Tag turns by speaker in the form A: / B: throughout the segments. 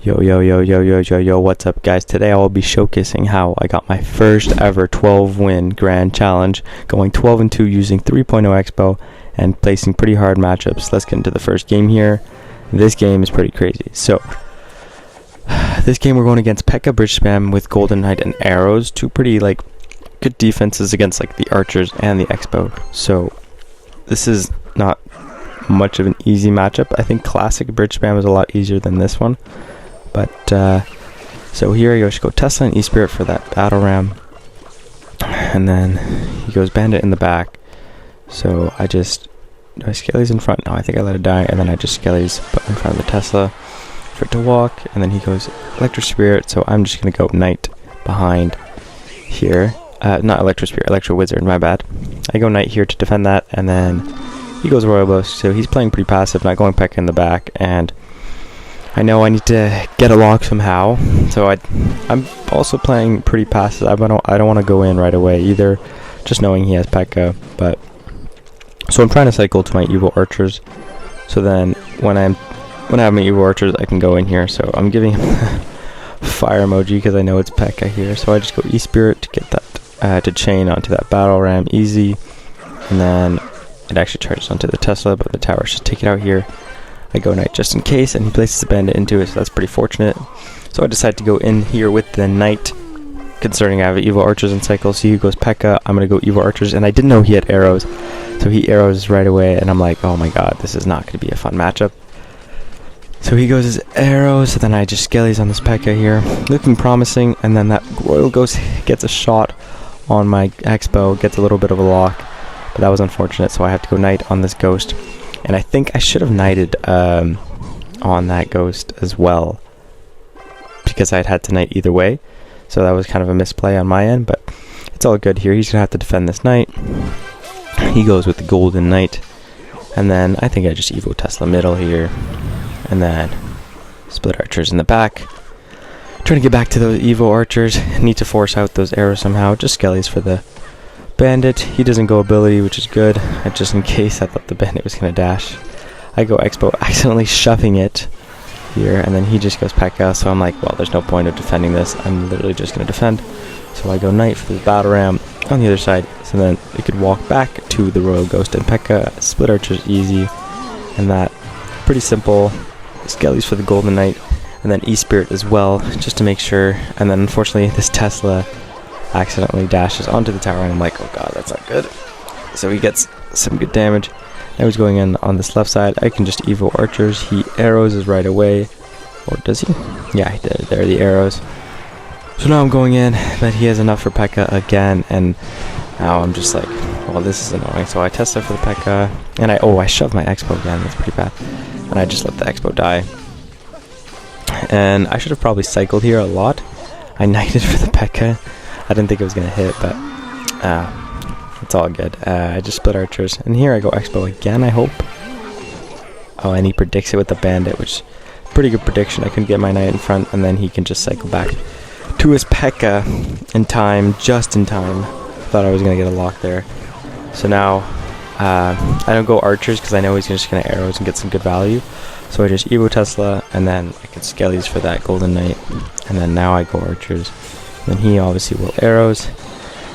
A: Yo, what's up, guys? Today I will be showcasing how I got my first ever 12-win grand challenge, going 12-2 using 3.0 Expo and placing pretty hard matchups. Let's get into the first game here. This game is pretty crazy. So, this game we're going against P.E.K.K.A. Bridge Spam with Golden Knight and Arrows, two pretty good defenses against the Archers and the Expo. So, this is not much of an easy matchup. I think Classic Bridge Spam is a lot easier than this one. But, so here I go Tesla and E-Spirit for that Battle Ram. And then he goes Bandit in the back. So I Skelly's in front. No, I think I let it die. And then I just Skelly's in front of the Tesla for it to walk. And then he goes Electro Spirit. So I'm just going to go Knight behind here. Not Electro Spirit, Electro Wizard, my bad. I go Knight here to defend that. And then he goes Royal Boast. So he's playing pretty passive, not going P.E.K.K.A. in the back. And I know I need to get a lock somehow, so I'm also playing pretty passive. I don't want to go in right away either, just knowing he has P.E.K.K.A. But so I'm trying to cycle to my evil archers. So then when I have my evil archers, I can go in here. So I'm giving him fire emoji because I know it's P.E.K.K.A. here. So I just go E-Spirit to get that to chain onto that Battle Ram easy, and then it actually charges onto the Tesla, but the tower should take it out here. I go Knight just in case, and he places a Bandit into it, so that's pretty fortunate. So I decide to go in here with the Knight, concerning I have Evil Archers in cycle. So he goes P.E.K.K.A. I'm going to go Evil Archers, and I didn't know he had arrows, so he arrows right away, and I'm like, oh my god, this is not going to be a fun matchup. So he goes his arrows, so then I just Skelly's on this P.E.K.K.A. here, looking promising, and then that Royal Ghost gets a shot on my Expo, gets a little bit of a lock, but that was unfortunate, so I have to go Knight on this Ghost. And I think I should have knighted on that Ghost as well, because I'd had to knight either way. So that was kind of a misplay on my end, but it's all good here. He's going to have to defend this Knight. He goes with the Golden Knight. And then I think I just Evo Tesla middle here. And then split Archers in the back. Trying to get back to those Evo Archers. Need to force out those arrows somehow. Just Skelly's for the Bandit. He doesn't go ability, which is good. Just in case I thought the Bandit was going to dash. I go Expo, accidentally shoving it here, and then he just goes P.E.K.K.A. So I'm like, well, there's no point of defending this. I'm literally just going to defend. So I go Knight for the Battle Ram on the other side. So then it could walk back to the Royal Ghost and P.E.K.K.A. Split Archers easy. And that, pretty simple. Skelly's for the Golden Knight. And then E-Spirit as well, just to make sure. And then unfortunately, this Tesla accidentally dashes onto the tower, and I'm like, oh god, that's not good. So he gets some good damage. Now he's going in on this left side. I can just Evo Archers. He arrows is right away. Or does he? Yeah, he did. There are the arrows. So now I'm going in, but he has enough for P.E.K.K.A. again, and now I'm just like, well, this is annoying. So I Tesla for the P.E.K.K.A. and I shoved my Expo again. That's pretty bad. And I just let the Expo die. And I should have probably cycled here a lot. I knighted for the P.E.K.K.A. I didn't think it was going to hit, but it's all good. I just split Archers. And here I go Expo again, I hope. Oh, and he predicts it with the Bandit, which pretty good prediction. I couldn't get my Knight in front, and then he can just cycle back to his P.E.K.K.A. in time, just in time. Thought I was going to get a lock there. So now I don't go Archers because I know he's just going to arrows and get some good value. So I just Evo Tesla, and then I can Skelly's for that Golden Knight. And then now I go Archers. Then he obviously will arrows.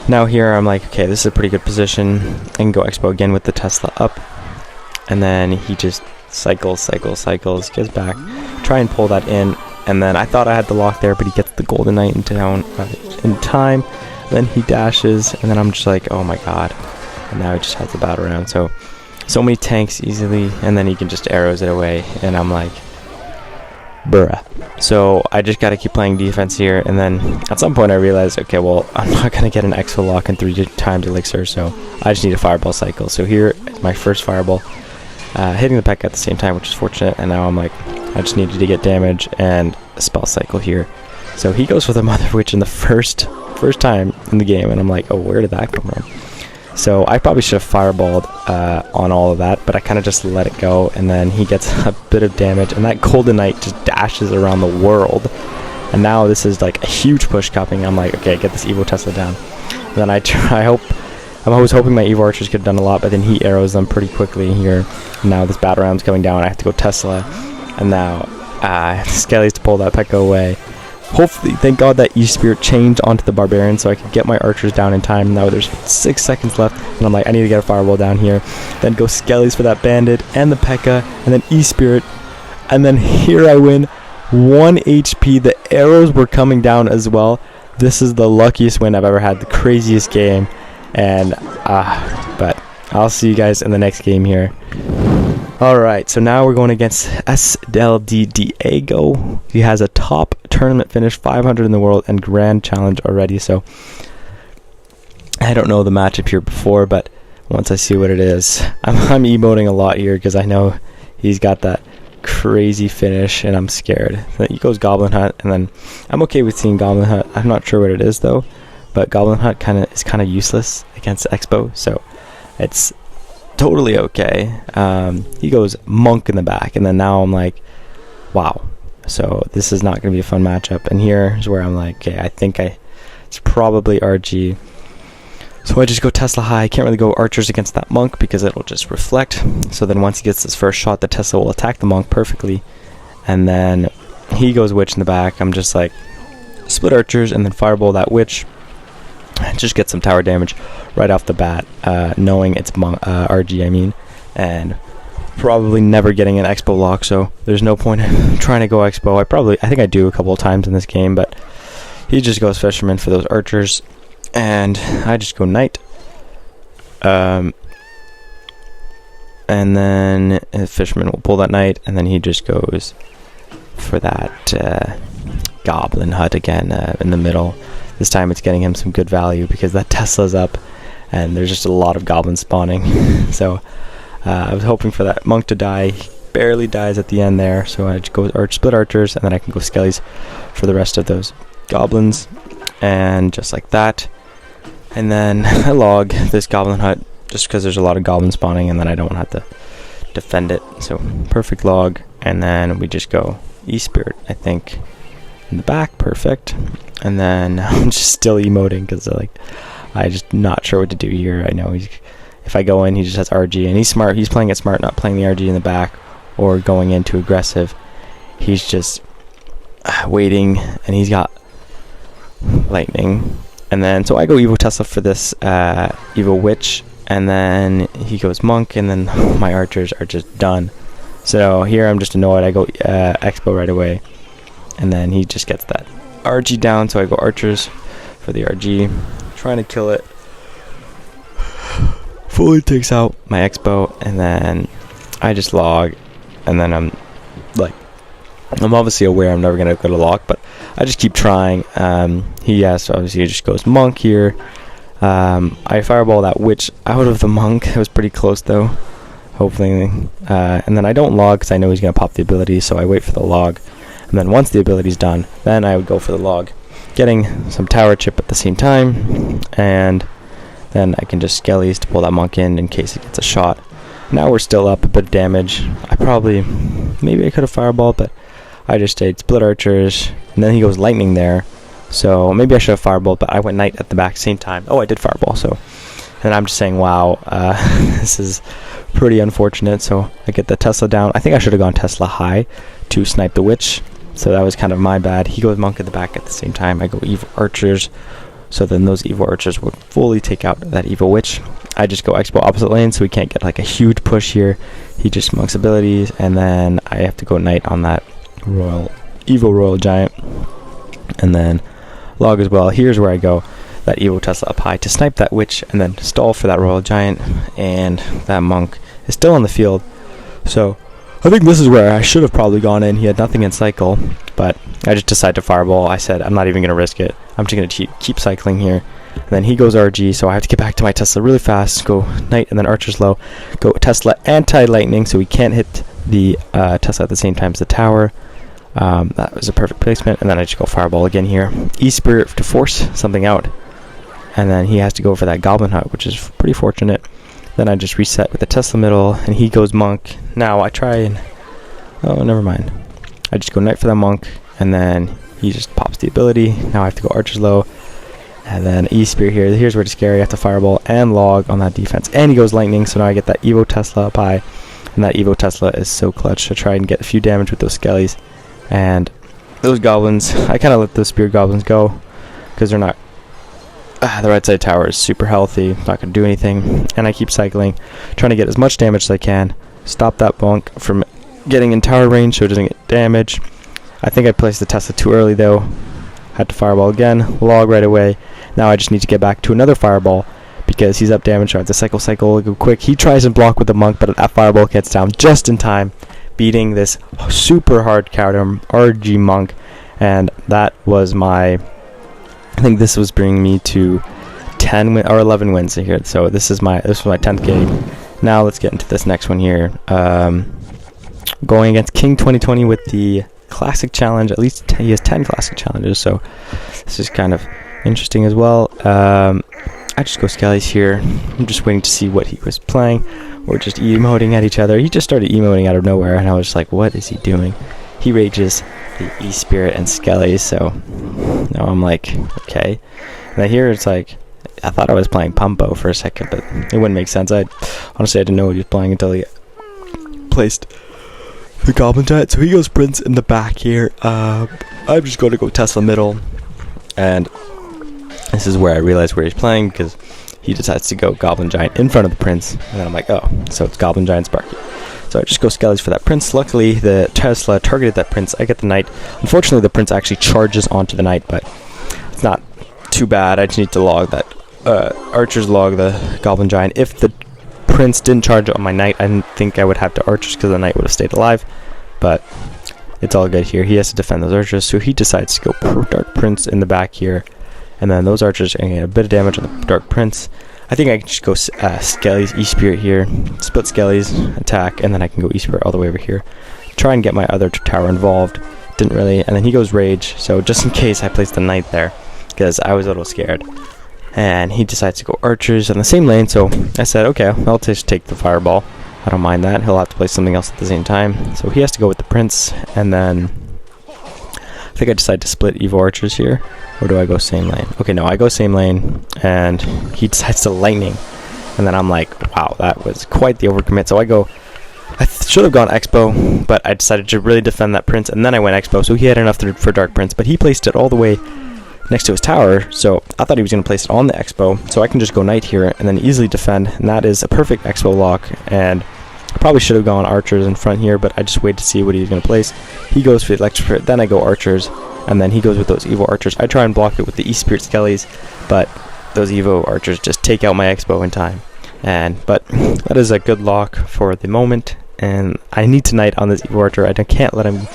A: Now here I'm like, okay, this is a pretty good position. I can go Expo again with the Tesla up. And then he just cycles, gets back. Try and pull that in. And then I thought I had the lock there, but he gets the Golden Knight in time. Then he dashes, and then I'm just like, oh my god. And now he just has the Battle Ram. So many tanks easily, and then he can just arrows it away. And I'm like, bruh. So I just got to keep playing defense here, and then at some point I realized, okay, well, I'm not going to get an Expo lock in 3 times Elixir, so I just need a Fireball cycle. So here is my first Fireball, hitting the P.E.K.K.A. at the same time, which is fortunate, and now I'm like, I just needed to get damage and a spell cycle here. So he goes for the Mother Witch in the first time in the game, and I'm like, oh, where did that come from? So I probably should have Fireballed on all of that, but I kind of just let it go, and then he gets a bit of damage, and that Golden Knight just dashes around the world. And now this is like a huge push coming. I'm like, okay, get this Evo Tesla down. And then I was hoping my Evo Archers could have done a lot, but then he arrows them pretty quickly here. And now this Battle Ram's coming down. I have to go Tesla, and now Skellies to pull that P.E.K.K.A away. Hopefully, thank God that E-Spirit changed onto the Barbarian so I could get my archers down in time. Now there's 6 seconds left, and I'm like, I need to get a fireball down here. Then go Skellies for that Bandit and the P.E.K.K.A, and then E-Spirit. And then here I win 1 HP. The arrows were coming down as well. This is the luckiest win I've ever had, the craziest game. And, but I'll see you guys in the next game here. Alright, so now we're going against SLD Diego. He has a top tournament finish, 500 in the world, and grand challenge already. So I don't know the matchup here before, but once I see what it is, I'm emoting a lot here because I know he's got that crazy finish, and I'm scared. Then he goes Goblin Hut, and then I'm okay with seeing Goblin Hut. I'm not sure what it is though, but Goblin Hut is kind of useless against Expo, so it's totally okay. He goes Monk in the back, and then now I'm like, wow. So this is not going to be a fun matchup. And here's where I'm like, okay, I think it's probably RG. So I just go Tesla high. I can't really go archers against that Monk because it'll just reflect. So then once he gets his first shot, the Tesla will attack the Monk perfectly. And then he goes Witch in the back. I'm just like, split archers and then fireball that Witch. Just get some tower damage right off the bat, knowing it's RG, I mean, and probably never getting an Expo lock, so there's no point in trying to go Expo. I think I do a couple of times in this game, but he just goes Fisherman for those archers, and I just go Knight. And then Fisherman will pull that Knight, and then he just goes for that Goblin Hut again in the middle. This time it's getting him some good value because that Tesla's up and there's just a lot of goblins spawning. So I was hoping for that Monk to die. He barely dies at the end there, so I just go split archers, and then I can go Skellies for the rest of those goblins, and just like that. And then I log this Goblin Hut just because there's a lot of goblins spawning, and then I don't have to defend it. So perfect log, and then we just go E-Spirit, I think, in the back. Perfect. And then I'm just still emoting because I'm just not sure what to do here. I know if I go in, he just has RG, and he's smart. He's playing it smart, not playing the RG in the back or going in too aggressive. He's just waiting, and he's got lightning. And then so I go Evo Tesla for this Evo Witch, and then he goes Monk, and then my archers are just done. So here I'm just annoyed. I go Expo right away, and then he just gets that RG down, so I go archers for the RG, trying to kill it. Fully takes out my Expo, and then I just log, and then I'm obviously aware I'm never gonna go to lock, but I just keep trying. Obviously he just goes Monk here. I fireball that Witch out of the Monk. It was pretty close though, hopefully. And then I don't log because I know he's gonna pop the ability, so I wait for the log. And then once the ability's done, then I would go for the log, getting some tower chip at the same time, and then I can just Skellies to pull that Monk in case it gets a shot. Now we're still up a bit of damage. Maybe I could have fireballed, but I just stayed split archers, and then he goes lightning there. So maybe I should have fireballed, but I went Knight at the back same time. Oh, I did fireball, so. And I'm just saying, wow, this is pretty unfortunate. So I get the Tesla down. I think I should have gone Tesla high to snipe the Witch. So that was kind of my bad. He goes Monk at the back at the same time. I go Evil Archers. So then those Evil Archers would fully take out that Evil Witch. I just go Expo opposite lane, so we can't get like a huge push here. He just Monk's abilities, and then I have to go Knight on that Evil Royal Giant. And then log as well. Here's where I go that Evo Tesla up high to snipe that Witch, and then stall for that Royal Giant, and that Monk is still on the field. So I think this is where I should have probably gone in. He had nothing in cycle, but I just decided to fireball. I said I'm not even going to risk it. I'm just going to keep cycling here. And then he goes RG, so I have to get back to my Tesla really fast. Go Knight and then Archer's low. Go Tesla anti-lightning, so we can't hit the Tesla at the same time as the tower. That was a perfect placement. And then I just go fireball again here. E-Spirit to force something out. And then he has to go for that Goblin Hut, which is pretty fortunate. Then I just reset with the Tesla middle, and he goes Monk. Now I try and... oh, never mind. I just go Knight for that Monk, and then he just pops the ability. Now I have to go Archer's low. And then E-Spear here. Here's where it's scary. I have to fireball and log on that defense. And he goes lightning, so now I get that Evo Tesla up high. And that Evo Tesla is so clutch to try and get a few damage with those Skellies. And those goblins, I kind of let those spear goblins go because they're not. The right side tower is super healthy, not going to do anything. And I keep cycling, trying to get as much damage as I can. Stop that bonk from getting in tower range so it doesn't get damage. I think I placed the Tesla too early though. Had to fireball again, log right away. Now I just need to get back to another fireball because he's up damage. So I have to cycle, go quick. He tries and block with the monk, but that fireball gets down just in time, beating this super hard counter RG monk. And that was my, I think this was bringing me to 11 wins here. So this was my 10th game. Now let's get into this next one here. Going against King 2020 with the classic challenge. At least he has 10 classic challenges, so this is kind of interesting as well. I just go Skellies here. I'm just waiting to see what he was playing. We're just emoting at each other. He just started emoting out of nowhere, and I was just like, what is he doing? He rages the E-Spirit and Skellies, so now I'm like, okay. And then here it's like, I thought I was playing Pumpo for a second, but it wouldn't make sense. Honestly, I didn't know what he was playing until he placed the Goblin Giant. So he goes Prince in the back here. I'm just going to go Tesla middle, and this is where I realize where he's playing because he decides to go Goblin Giant in front of the Prince, and then I'm like, oh, so it's Goblin Giant Sparky. So I just go Skellies for that Prince. Luckily, the Tesla targeted that Prince. I get the Knight. Unfortunately, the Prince actually charges onto the Knight, but it's not too bad. I just need to log that. Archers log the Goblin Giant. If the Prince didn't charge on my Knight, I didn't think I would have to Archers because the Knight would have stayed alive. But it's all good here. He has to defend those Archers, so he decides to go Dark Prince in the back here. And then those Archers are going to get a bit of damage on the Dark Prince. I think I can just go Skellies, E-Spirit here, split Skellies, attack, and then I can go E-Spirit all the way over here. Try and get my other tower involved. Didn't really. And then he goes Rage, so just in case I placed the Knight there, because I was a little scared. And he decides to go Archers on the same lane, so I said, okay, I'll just take the Fireball. I don't mind that. He'll have to play something else at the same time. So he has to go with the Prince, and then I think I decide to split Evo Archers here. Or do I go same lane? Okay, no, I go same lane, and he decides to Lightning. And then I'm like, wow, that was quite the overcommit. So I go, I should have gone Expo, but I decided to really defend that Prince, and then I went Expo, so he had enough for Dark Prince, but he placed it all the way next to his tower, so I thought he was going to place it on the Expo, so I can just go Knight here and then easily defend, and that is a perfect Expo lock. And I probably should have gone Archers in front here, but I just waited to see what he was going to place. He goes for the Electric Spirit, then I go Archers, and then he goes with those Evo Archers. I try and block it with the E-Spirit Skellies, but those Evo Archers just take out my Expo in time. But that is a good lock for the moment, and I need to Knight on this Evo Archer. I can't let him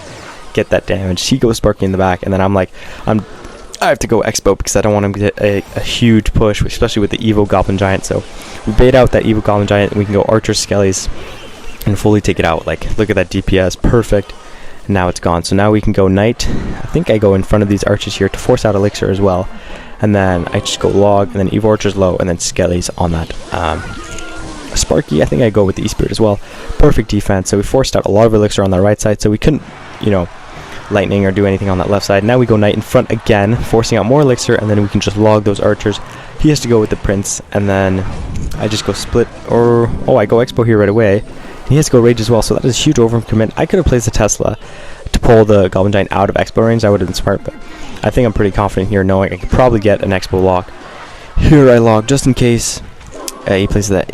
A: get that damage. He goes Sparky in the back, and then I'm like, I have to go Expo because I don't want him to get a huge push, especially with the Evo Goblin Giant. So we bait out that Evo Goblin Giant, and we can go Archer Skellies and fully take it out. Like, look at that DPS, perfect. And now it's gone. So now we can go Knight. I think I go in front of these Archers here to force out Elixir as well. And then I just go Log, and then Evo Archers low, and then Skellies on that Sparky. I think I go with the E-Spirit as well. Perfect defense. So we forced out a lot of Elixir on the right side, so we couldn't, Lightning or do anything on that left side. Now we go Knight in front again, forcing out more Elixir, and then we can just log those Archers. He has to go with the Prince, and then I just go split, I go Expo here right away. He has to go Rage as well, so that is a huge overcommit. I could have placed the Tesla to pull the Goblin Giant out of Expo range. That would have been smart, but I think I'm pretty confident here, knowing I could probably get an Expo lock. Here I log just in case. He places that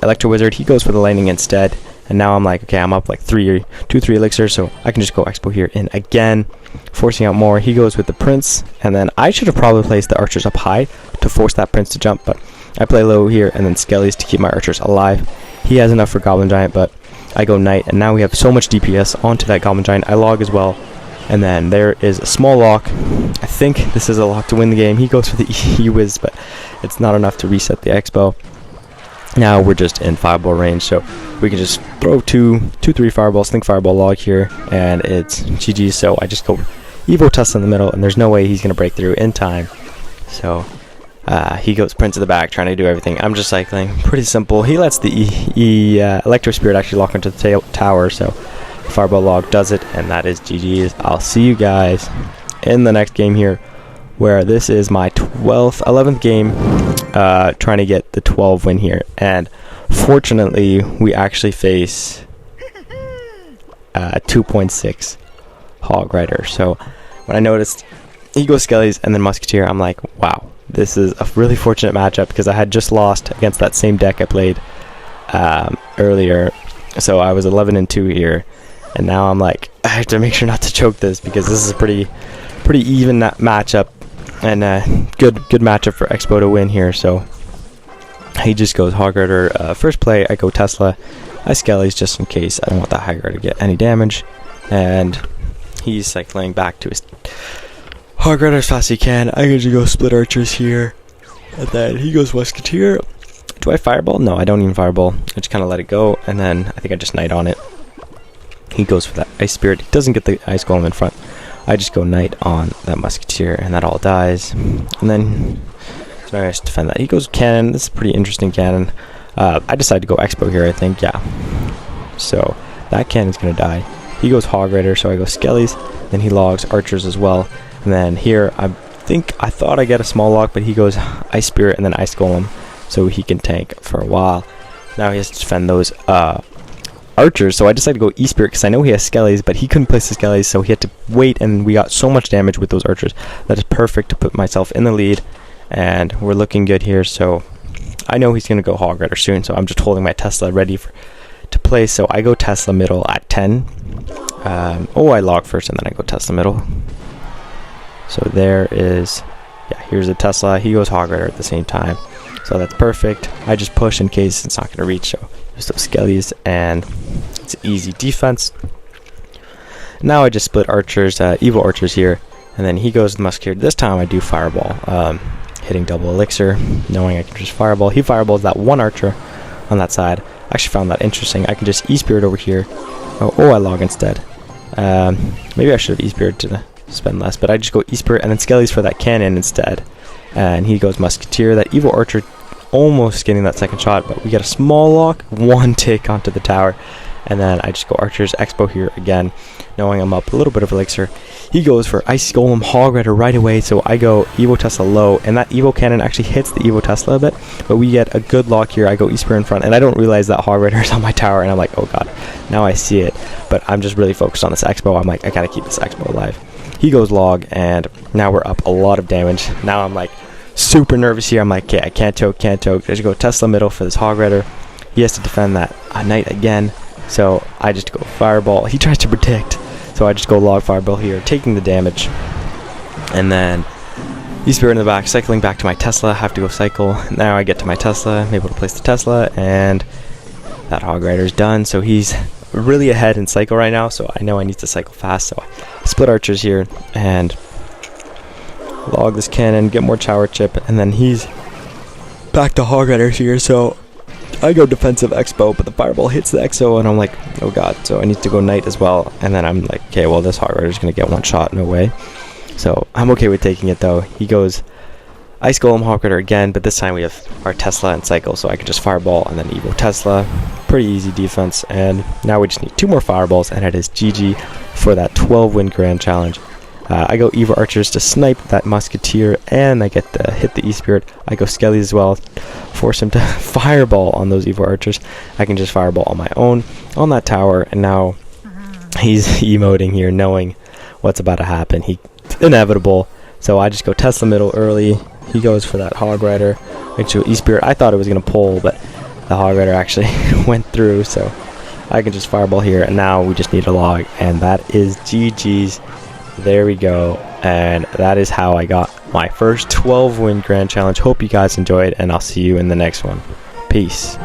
A: Electro Wizard. He goes for the Lightning instead. And now I'm like, okay, I'm up like 3 Elixir, so I can just go Expo here in again, forcing out more. He goes with the Prince, and then I should have probably placed the Archers up high to force that Prince to jump, but I play low here, and then Skellies to keep my Archers alive. He has enough for Goblin Giant, but I go Knight, and now we have so much DPS onto that Goblin Giant. I log as well, and then there is a small lock. I think this is a lock to win the game. He goes for the E-Wiz, but it's not enough to reset the Expo. Now we're just in Fireball range, so we can just throw two, 3 Fireballs, think Fireball log here, and it's GG. So I just go Evo Tesla in the middle, and there's no way he's going to break through in time. So he goes Prince in the back, trying to do everything. I'm just cycling. Pretty simple. He lets the Electro Spirit actually lock into the tower, so Fireball log does it, and that is GG's. I'll see you guys in the next game here, where this is my 11th game, trying to get the 12 win here. And fortunately, we actually face 2.6 Hog Rider. So when I noticed he goes Skellies and then Musketeer, I'm like, wow, this is a really fortunate matchup because I had just lost against that same deck I played earlier. So I was 11-2 here, and now I'm like, I have to make sure not to choke this because this is a pretty even matchup, and good matchup for Expo to win here. So he just goes Hog Rider. First play, I go Tesla. I Skellies just in case. I don't want that Hog Rider to get any damage, and he's cycling back to his Hog Rider as fast as he can. I usually go Split Archers here, and then he goes Musketeer. Do I Fireball? No, I don't even Fireball. I just kind of let it go, and then I think I just Knight on it. He goes for that Ice Spirit. He doesn't get the Ice Golem in front. I just go Knight on that Musketeer, and that all dies. And then so now I just defend that. He goes Cannon. This is a pretty interesting Cannon. I decided to go Expo here, I think. Yeah. So that Cannon's going to die. He goes Hog Rider, so I go Skellies. Then he logs Archers as well. And then here, I thought I get a small log, but he goes Ice Spirit and then Ice Golem, so he can tank for a while. Now he has to defend those Archers, so I decided to go E-Spirit because I know he has Skellies, but he couldn't place the Skellies, so he had to wait, and we got so much damage with those Archers. That is perfect to put myself in the lead, and we're looking good here. So I know he's going to go Hog Rider soon, so I'm just holding my Tesla ready to play. So I go Tesla middle at 10. I log first, and then I go Tesla middle. So there is, yeah, here's a Tesla. He goes Hog Rider at the same time. So that's perfect. I just push in case it's not going to reach. So just those Skellies, and it's easy defense. Now I just split Archers, Evil Archers here, and then he goes Musketeer. This time I do Fireball, hitting double Elixir, knowing I can just Fireball. He Fireballs that one Archer on that side. I actually found that interesting. I can just E-Spirit over here. I log instead. Maybe I should have E-Spirit to spend less, but I just go E-Spirit and then Skellies for that Cannon instead. And he goes Musketeer. That Evil Archer almost getting that second shot, but we get a small lock, one tick onto the tower, and then I just go Archers Expo here again, knowing I'm up a little bit of Elixir. He goes for Ice Golem Hog Rider right away, so I go Evo Tesla low, and that Evo Cannon actually hits the Evo Tesla a bit, but we get a good lock here. I go E-Spirit in front, and I don't realize that Hog Rider is on my tower, and I'm like, oh god, now I see it, but I'm just really focused on this Expo. I'm like, I gotta keep this Expo alive. He goes log, and now we're up a lot of damage. Now I'm like super nervous here. I'm like, okay, I can't choke. I just go Tesla middle for this Hog Rider. He has to defend that Knight again, so I just go Fireball. He tries to protect, so I just go log Fireball here, taking the damage. And then E-Spirit in the back, cycling back to my Tesla. Have to go cycle. Now I get to my Tesla, I'm able to place the Tesla, and that Hog Rider's done. So he's really ahead in cycle right now, so I know I need to cycle fast. So I split Archers here and log this Cannon, get more Tower Chip, and then he's back to Hog Riders here. So I go defensive Expo, but the Fireball hits the Exo, and I'm like, oh god, so I need to go Knight as well. And then I'm like, okay, well, this Hog Rider's gonna get one shot, no way. So I'm okay with taking it though. He goes Ice Golem Hog Rider again, but this time we have our Tesla and cycle, so I can just Fireball and then Evo Tesla. Pretty easy defense, and now we just need 2 more Fireballs, and it is GG for that 12-win Grand Challenge. I go Evo Archers to snipe that Musketeer, and I get to hit the E-Spirit. I go Skellies as well, force him to Fireball on those Evo Archers. I can just Fireball on my own on that tower, and now he's emoting here, knowing what's about to happen. It's inevitable, so I just go Tesla middle early. He goes for that Hog Rider. Actually, E-Spirit, I thought it was going to pull, but the Hog Rider actually went through, so I can just Fireball here, and now we just need a log, and that is GG's. There we go, and that is how I got my first 12-win Grand Challenge. Hope you guys enjoyed, and I'll see you in the next one. Peace.